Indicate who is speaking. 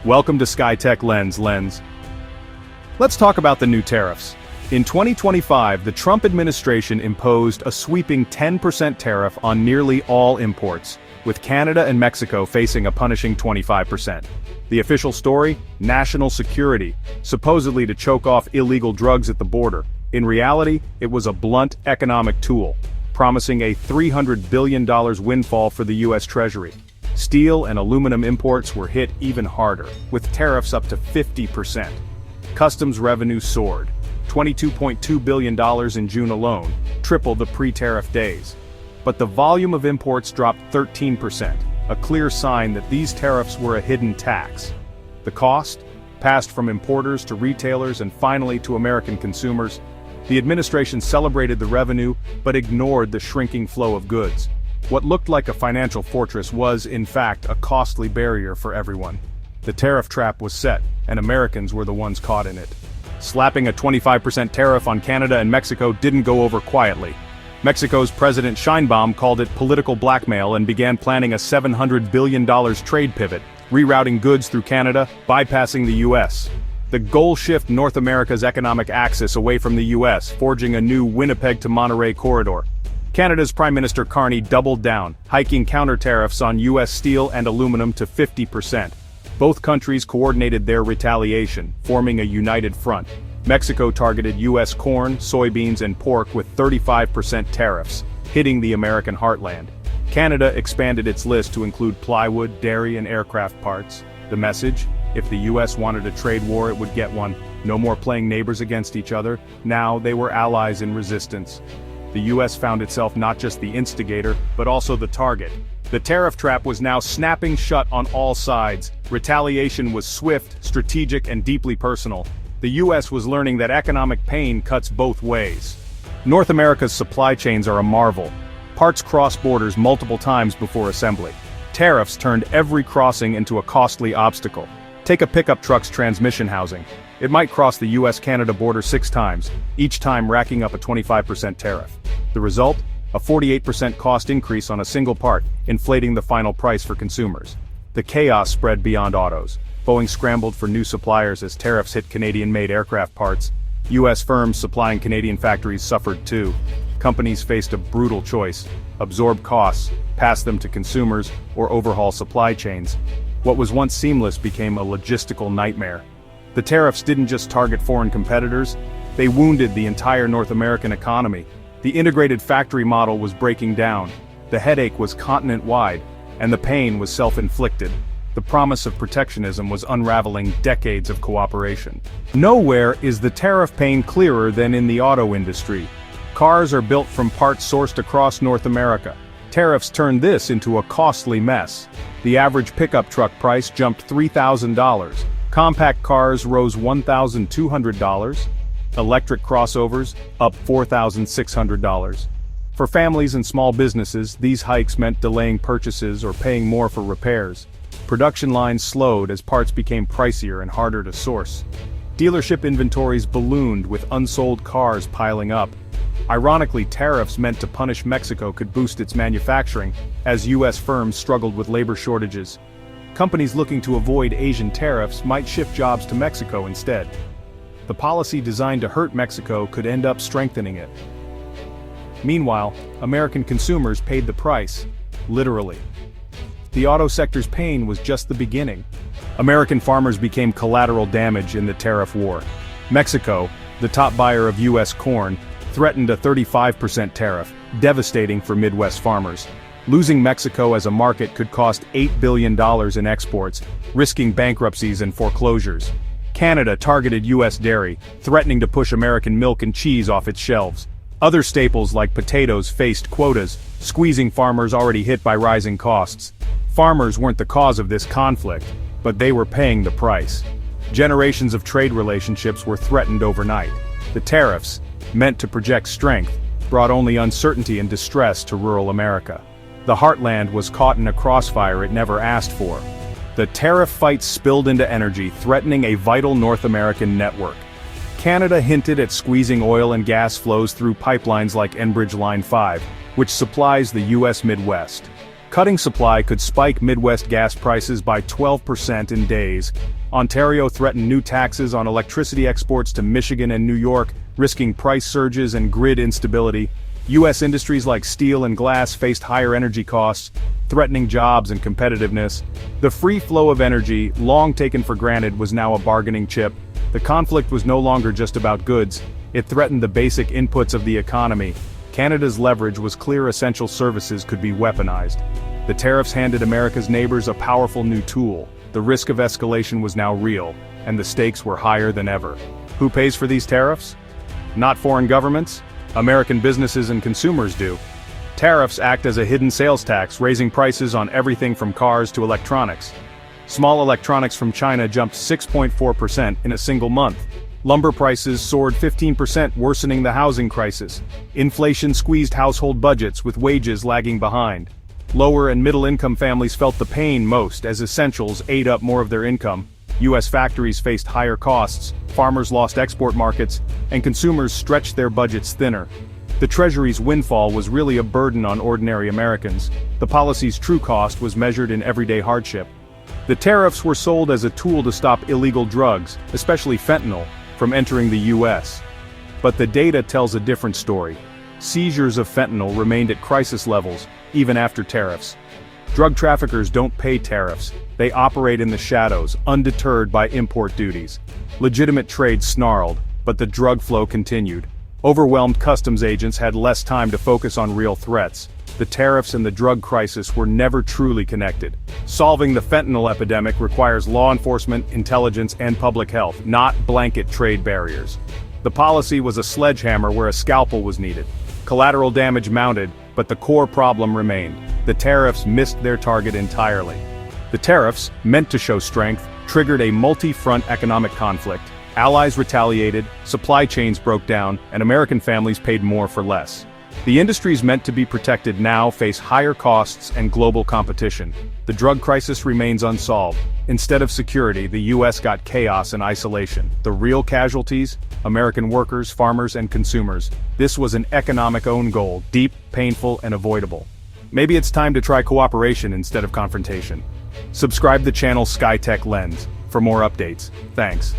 Speaker 1: Welcome to Skytech-Lens. Let's talk about the new tariffs. In 2025, the Trump administration imposed a sweeping 10% tariff on nearly all imports, with Canada and Mexico facing a punishing 25%. The official story? National security, supposedly to choke off illegal drugs at the border. In reality, it was a blunt economic tool, promising a $300 billion windfall for the U.S. Treasury. Steel and aluminum imports were hit even harder, with tariffs up to 50%. Customs revenue soared, $22.2 billion in June alone, triple the pre-tariff days. But the volume of imports dropped 13%, a clear sign that these tariffs were a hidden tax. The cost? Passed from importers to retailers and finally to American consumers. The administration celebrated the revenue, but ignored the shrinking flow of goods. What looked like a financial fortress was, in fact, a costly barrier for everyone. The tariff trap was set, and Americans were the ones caught in it. Slapping a 25% tariff on Canada and Mexico didn't go over quietly. Mexico's President Sheinbaum called it political blackmail and began planning a $700 billion trade pivot, rerouting goods through Canada, bypassing the U.S. The goal shifted North America's economic axis away from the U.S., forging a new Winnipeg to Monterrey corridor. Canada's Prime Minister Carney doubled down, hiking counter-tariffs on U.S. steel and aluminum to 50%. Both countries coordinated their retaliation, forming a united front. Mexico targeted U.S. corn, soybeans, and pork with 35% tariffs, hitting the American heartland. Canada expanded its list to include plywood, dairy, and aircraft parts. The message? If the U.S. wanted a trade war, it would get one. No more playing neighbors against each other. Now they were allies in resistance. The U.S. found itself not just the instigator, but also the target. The tariff trap was now snapping shut on all sides. Retaliation was swift, strategic, and deeply personal. The U.S. was learning that economic pain cuts both ways. North America's supply chains are a marvel. Parts cross borders multiple times before assembly. Tariffs turned every crossing into a costly obstacle. Take a pickup truck's transmission housing. It might cross the US-Canada border 6 times, each time racking up a 25% tariff. The result? A 48% cost increase on a single part, inflating the final price for consumers. The chaos spread beyond autos. Boeing scrambled for new suppliers as tariffs hit Canadian-made aircraft parts. US firms supplying Canadian factories suffered too. Companies faced a brutal choice: absorb costs, pass them to consumers, or overhaul supply chains. What was once seamless became a logistical nightmare. The tariffs didn't just target foreign competitors, they wounded the entire North American economy. The integrated factory model was breaking down. The headache was continent-wide, and the pain was self-inflicted. The promise of protectionism was unraveling decades of cooperation. Nowhere is the tariff pain clearer than in the auto industry. Cars are built from parts sourced across North America. Tariffs turned this into a costly mess. The average pickup truck price jumped $3,000. Compact cars rose $1,200. Electric crossovers up $4,600. For families and small businesses, these hikes meant delaying purchases or paying more for repairs. Production lines slowed as parts became pricier and harder to source. Dealership inventories ballooned with unsold cars piling up. Ironically, tariffs meant to punish Mexico could boost its manufacturing, as U.S. firms struggled with labor shortages. Companies looking to avoid Asian tariffs might shift jobs to Mexico instead. The policy designed to hurt Mexico could end up strengthening it. Meanwhile, American consumers paid the price, literally. The auto sector's pain was just the beginning. American farmers became collateral damage in the tariff war. Mexico, the top buyer of U.S. corn, threatened a 35% tariff, devastating for Midwest farmers. Losing Mexico as a market could cost $8 billion in exports, risking bankruptcies and foreclosures. Canada targeted U.S. dairy, threatening to push American milk and cheese off its shelves. Other staples like potatoes faced quotas, squeezing farmers already hit by rising costs. Farmers weren't the cause of this conflict, but they were paying the price. Generations of trade relationships were threatened overnight. The tariffs, meant to project strength, brought only uncertainty and distress to rural America. The heartland was caught in a crossfire it never asked for. The tariff fight spilled into energy, threatening a vital North American network. Canada hinted at squeezing oil and gas flows through pipelines like Enbridge Line 5, which supplies the U.S. Midwest. Cutting supply could spike Midwest gas prices by 12% in days. Ontario threatened new taxes on electricity exports to Michigan and New York, risking price surges and grid instability. U.S. industries like steel and glass faced higher energy costs, threatening jobs and competitiveness. The free flow of energy, long taken for granted, was now a bargaining chip. The conflict was no longer just about goods, it threatened the basic inputs of the economy. Canada's leverage was clear: essential services could be weaponized. The tariffs handed America's neighbors a powerful new tool. The risk of escalation was now real, and the stakes were higher than ever. Who pays for these tariffs? Not foreign governments. American businesses and consumers do. Tariffs act as a hidden sales tax, raising prices on everything from cars to electronics. Small electronics from China jumped 6.4% in a single month. Lumber prices soared 15%, worsening the housing crisis. Inflation squeezed household budgets, with wages lagging behind. Lower and middle-income families felt the pain most, as essentials ate up more of their income. U.S. factories faced higher costs, farmers lost export markets, and consumers stretched their budgets thinner. The Treasury's windfall was really a burden on ordinary Americans. The policy's true cost was measured in everyday hardship. The tariffs were sold as a tool to stop illegal drugs, especially fentanyl, from entering the U.S. But the data tells a different story. Seizures of fentanyl remained at crisis levels, even after tariffs. Drug traffickers don't pay tariffs. They operate in the shadows, undeterred by import duties. Legitimate trade snarled, but the drug flow continued. Overwhelmed customs agents had less time to focus on real threats. The tariffs and the drug crisis were never truly connected. Solving the fentanyl epidemic requires law enforcement, intelligence, and public health, not blanket trade barriers. The policy was a sledgehammer where a scalpel was needed. Collateral damage mounted, but the core problem remained. The tariffs missed their target entirely. The tariffs, meant to show strength, triggered a multi-front economic conflict. Allies retaliated, supply chains broke down, and American families paid more for less. The industries meant to be protected now face higher costs and global competition. The drug crisis remains unsolved. Instead of security, the U.S. got chaos and isolation. The real casualties? American workers, farmers, and consumers. This was an economic own goal, deep, painful, and avoidable. Maybe it's time to try cooperation instead of confrontation. Subscribe the channel Skytech-Lens for more updates. Thanks.